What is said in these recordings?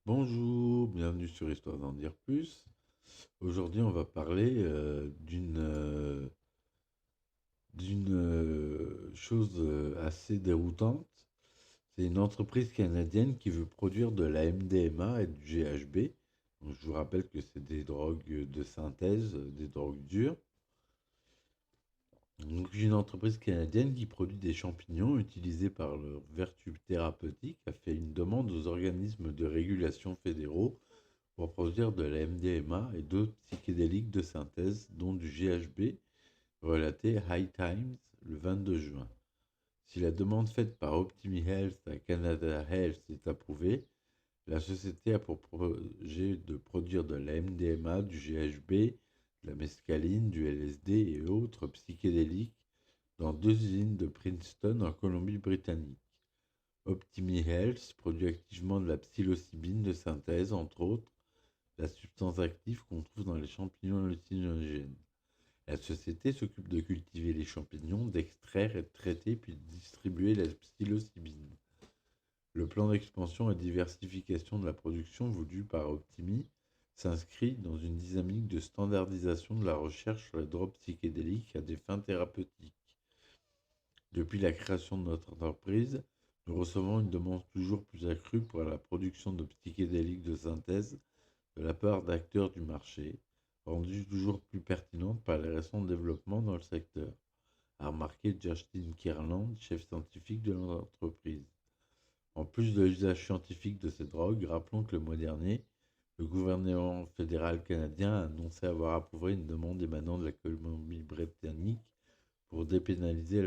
Bonjour, bienvenue sur Histoire d'en dire plus. Aujourd'hui, on va parler d'une chose assez déroutante. C'est une entreprise canadienne qui veut produire de la MDMA et du GHB. Donc, je vous rappelle que c'est des drogues de synthèse, des drogues dures. Donc, une entreprise canadienne qui produit des champignons utilisés par leurs vertus thérapeutiques a fait une demande aux organismes de régulation fédéraux pour produire de la MDMA et d'autres psychédéliques de synthèse, dont du GHB, relaté High Times le 22 juin. Si la demande faite par Optimi Health à Canada Health est approuvée, la société a pour projet de produire de la MDMA, du GHB, de la mescaline, du LSD et autres psychédéliques dans deux usines de Princeton en Colombie-Britannique. Optimi Health produit activement de la psilocybine de synthèse, entre autres, la substance active qu'on trouve dans les champignons hallucinogènes. La société s'occupe de cultiver les champignons, d'extraire et de traiter puis de distribuer la psilocybine. Le plan d'expansion et de diversification de la production voulu par Optimi s'inscrit dans une dynamique de standardisation de la recherche sur les drogues psychédéliques à des fins thérapeutiques. Depuis la création de notre entreprise, nous recevons une demande toujours plus accrue pour la production de psychédéliques de synthèse de la part d'acteurs du marché, rendue toujours plus pertinente par les récents développements dans le secteur, a remarqué Justin Kierland, chef scientifique de l'entreprise. En plus de l'usage scientifique de ces drogues, rappelons que le mois dernier, le gouvernement fédéral canadien a annoncé avoir approuvé une demande émanant de la Colombie-Britannique pour dépénaliser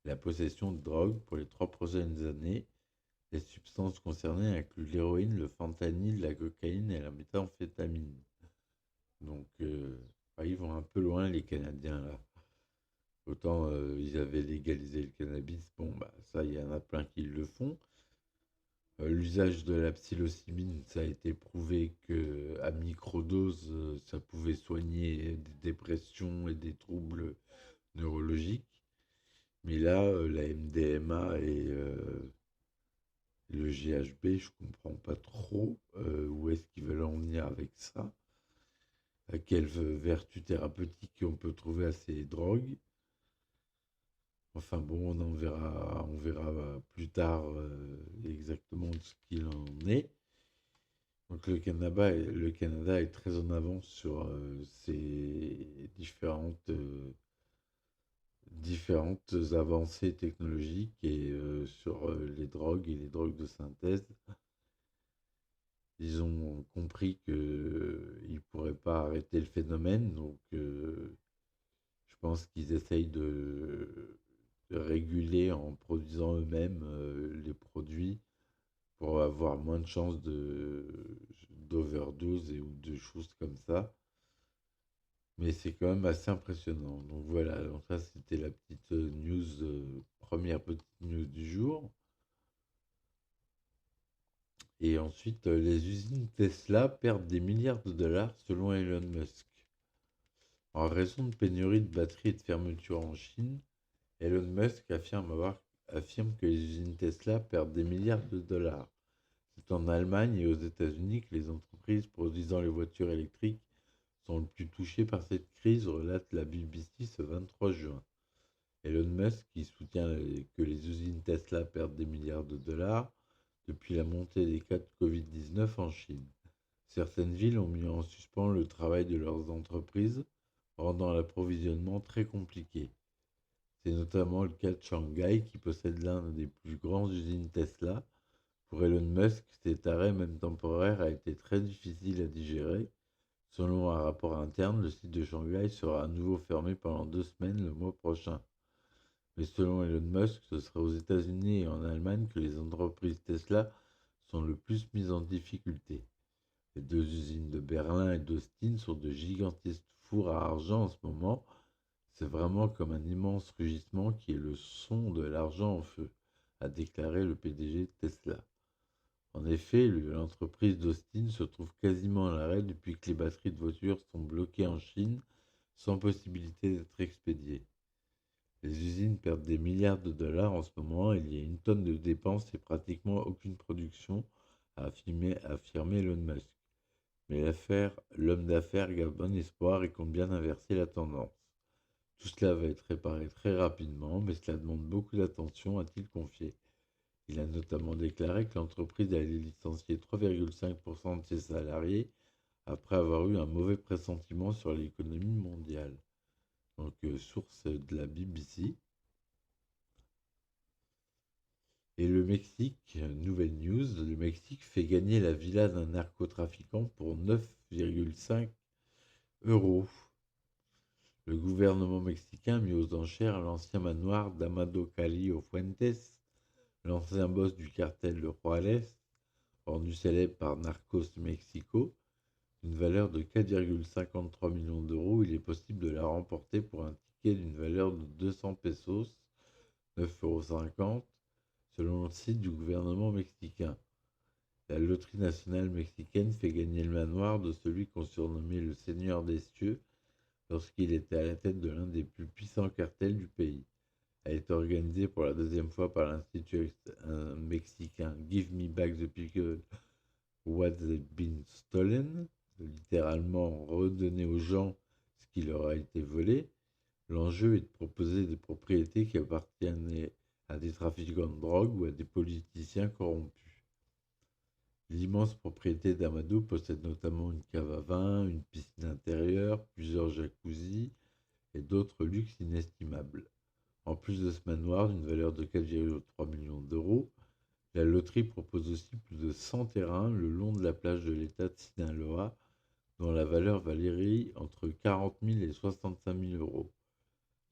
la possession de drogue pour les 3 prochaines années. Les substances concernées incluent l'héroïne, le fentanyl, la cocaïne et la méthamphétamine. Donc, ils vont un peu loin, les Canadiens, là. Autant ils avaient légalisé le cannabis, bon, bah, ça, il y en a plein qui le font. L'usage de la psilocybine, ça a été prouvé que à microdose, ça pouvait soigner des dépressions et des troubles neurologiques. Mais là, la MDMA et le GHB, je comprends pas trop où est-ce qu'ils veulent en venir avec ça, à quelles vertus thérapeutiques on peut trouver à ces drogues. Enfin bon, on verra plus tard exactement ce qu'il en est. Donc le Canada est très en avance sur ces différentes avancées technologiques et sur les drogues et les drogues de synthèse. Ils ont compris qu'ils ne pourraient pas arrêter le phénomène, donc je pense qu'ils essayent de réguler en produisant eux-mêmes les produits pour avoir moins de chances d'overdose ou de choses comme ça. Mais c'est quand même assez impressionnant. Donc voilà, donc ça c'était la petite news, première petite news du jour. Et ensuite, les usines Tesla perdent des milliards de dollars selon Elon Musk. En raison de pénuries de batteries et de fermetures en Chine, Elon Musk affirme que les usines Tesla perdent des milliards de dollars. C'est en Allemagne et aux États-Unis que les entreprises produisant les voitures électriques sont le plus touchées par cette crise, relate la BBC ce 23 juin. Elon Musk, qui soutient que les usines Tesla perdent des milliards de dollars depuis la montée des cas de Covid-19 en Chine. Certaines villes ont mis en suspens le travail de leurs entreprises, rendant l'approvisionnement très compliqué. C'est notamment le cas de Shanghai, qui possède l'un des plus grandes usines Tesla. Pour Elon Musk, cet arrêt, même temporaire, a été très difficile à digérer. Selon un rapport interne, le site de Shanghai sera à nouveau fermé pendant 2 semaines le mois prochain. Mais selon Elon Musk, ce sera aux États-Unis et en Allemagne que les entreprises Tesla sont le plus mises en difficulté. Les deux usines de Berlin et d'Austin sont de gigantesques fours à argent en ce moment. C'est vraiment comme un immense rugissement qui est le son de l'argent en feu, a déclaré le PDG de Tesla. En effet, l'entreprise d'Austin se trouve quasiment à l'arrêt depuis que les batteries de voitures sont bloquées en Chine sans possibilité d'être expédiées. Les usines perdent des milliards de dollars en ce moment, il y a une tonne de dépenses et pratiquement aucune production, a affirmé Elon Musk. Mais l'homme d'affaires garde bon espoir et compte bien inverser la tendance. Tout cela va être réparé très rapidement, mais cela demande beaucoup d'attention, a-t-il confié. Il a notamment déclaré que l'entreprise allait licencier 3,5% de ses salariés après avoir eu un mauvais pressentiment sur l'économie mondiale. Donc, source de la BBC. Et le Mexique, nouvelle news, le Mexique fait gagner la villa d'un narcotrafiquant pour 9,5 euros. Le gouvernement mexicain a mis aux enchères l'ancien manoir d'Amado Carrillo Fuentes, l'ancien boss du cartel de Juárez, rendu célèbre par Narcos Mexico. D'une valeur de 4,53 millions d'euros, il est possible de la remporter pour un ticket d'une valeur de 200 pesos, 9,50 €, selon le site du gouvernement mexicain. La loterie nationale mexicaine fait gagner le manoir de celui qu'on surnommait le Seigneur des Cieux lorsqu'il était à la tête de l'un des plus puissants cartels du pays. Elle est organisée pour la deuxième fois par l'institut mexicain Give Me Back the People What's Been Stolen, littéralement redonner aux gens ce qui leur a été volé. L'enjeu est de proposer des propriétés qui appartiennent à des trafiquants de drogue ou à des politiciens corrompus. L'immense propriété d'Amado possède notamment une cave à vin, une piscine intérieure, plusieurs jacuzzis et d'autres luxes inestimables. En plus de ce manoir d'une valeur de 4,3 millions d'euros, la loterie propose aussi plus de 100 terrains le long de la plage de l'État de Sinaloa, dont la valeur varie entre 40 000 et 65 000 euros.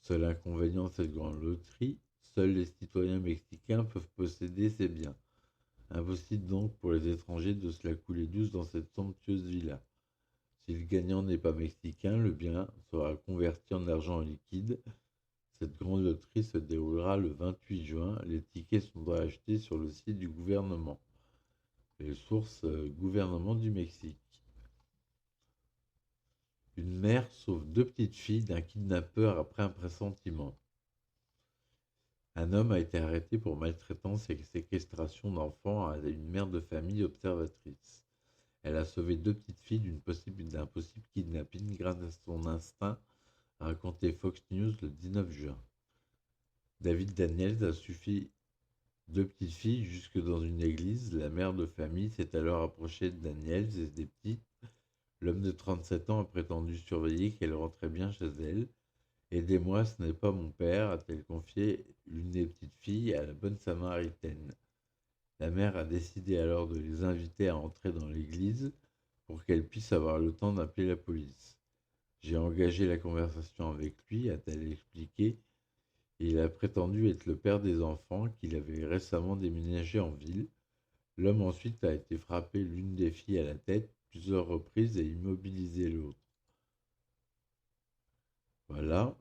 Seul inconvénient de cette grande loterie, seuls les citoyens mexicains peuvent posséder ces biens. Impossible donc pour les étrangers de se la couler douce dans cette somptueuse villa. Si le gagnant n'est pas mexicain, le bien sera converti en argent liquide. Cette grande loterie se déroulera le 28 juin. Les tickets sont à acheter sur le site du gouvernement. Les sources gouvernement du Mexique. Une mère sauve deux petites filles d'un kidnappeur après un pressentiment. Un homme a été arrêté pour maltraitance et séquestration d'enfants à une mère de famille observatrice. Elle a sauvé deux petites filles d'un possible kidnapping grâce à son instinct, a raconté Fox News le 19 juin. David Daniels a suffi deux petites filles jusque dans une église. La mère de famille s'est alors approchée de Daniels et des petites. L'homme de 37 ans a prétendu surveiller qu'elle rentrait bien chez elle. « Aidez-moi, ce n'est pas mon père », a-t-elle confié l'une des petites filles à la bonne samaritaine. La mère a décidé alors de les inviter à entrer dans l'église pour qu'elles puissent avoir le temps d'appeler la police. J'ai engagé la conversation avec lui, a-t-elle expliqué, et il a prétendu être le père des enfants qu'il avait récemment déménagé en ville. L'homme ensuite a été frappé l'une des filles à la tête plusieurs reprises et immobilisé l'autre. Voilà.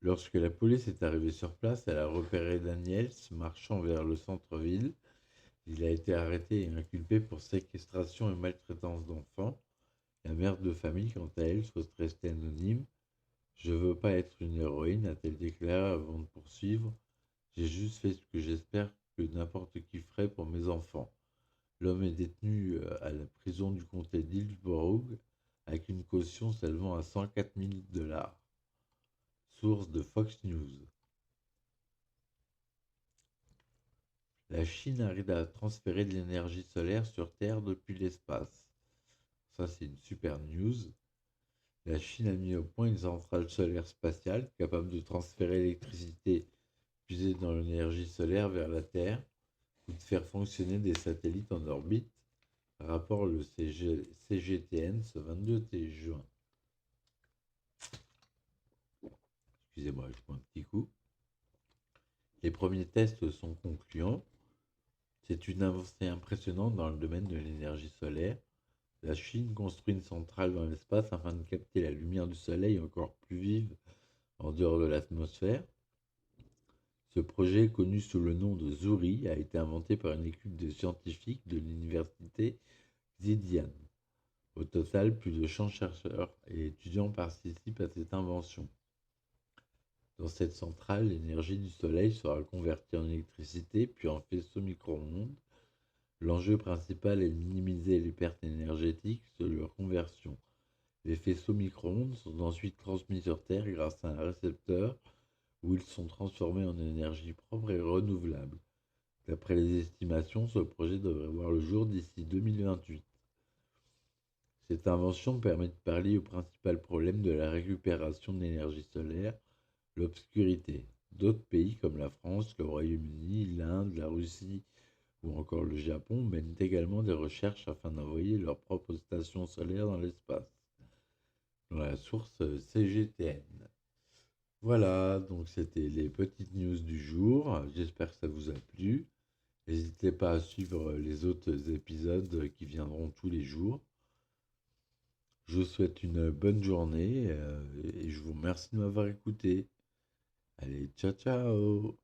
Lorsque la police est arrivée sur place, elle a repéré Daniels marchant vers le centre-ville. Il a été arrêté et inculpé pour séquestration et maltraitance d'enfants. La mère de famille, quant à elle, souhaite rester anonyme. « Je veux pas être une héroïne », a-t-elle déclaré avant de poursuivre. « J'ai juste fait ce que j'espère que n'importe qui ferait pour mes enfants. » L'homme est détenu à la prison du comté d'Hillsborough avec une caution s'élevant à 104 000 $. Source de Fox News. La Chine arrive à transférer de l'énergie solaire sur Terre depuis l'espace. Ça, c'est une super news. La Chine a mis au point une centrale solaire spatiale capable de transférer l'électricité puisée dans l'énergie solaire vers la Terre ou de faire fonctionner des satellites en orbite, rapport le CGTN ce 22 juin. Excusez-moi, je prends un petit coup. Les premiers tests sont concluants. C'est une avancée impressionnante dans le domaine de l'énergie solaire. La Chine construit une centrale dans l'espace afin de capter la lumière du soleil encore plus vive en dehors de l'atmosphère. Ce projet, connu sous le nom de Zuri, a été inventé par une équipe de scientifiques de l'université Xidian. Au total, plus de 100 chercheurs et étudiants participent à cette invention. Dans cette centrale, l'énergie du soleil sera convertie en électricité puis en faisceau micro-ondes. L'enjeu principal est de minimiser les pertes énergétiques de leur conversion. Les faisceaux micro-ondes sont ensuite transmis sur Terre grâce à un récepteur où ils sont transformés en énergie propre et renouvelable. D'après les estimations, ce projet devrait voir le jour d'ici 2028. Cette invention permet de pallier au principal problème de la récupération de l'énergie solaire, l'obscurité. D'autres pays comme la France, le Royaume-Uni, l'Inde, la Russie ou encore le Japon mènent également des recherches afin d'envoyer leurs propres stations solaires dans l'espace, dans la source CGTN. Voilà, donc c'était les petites news du jour. J'espère que ça vous a plu. N'hésitez pas à suivre les autres épisodes qui viendront tous les jours. Je vous souhaite une bonne journée et je vous remercie de m'avoir écouté. Allez, ciao ciao!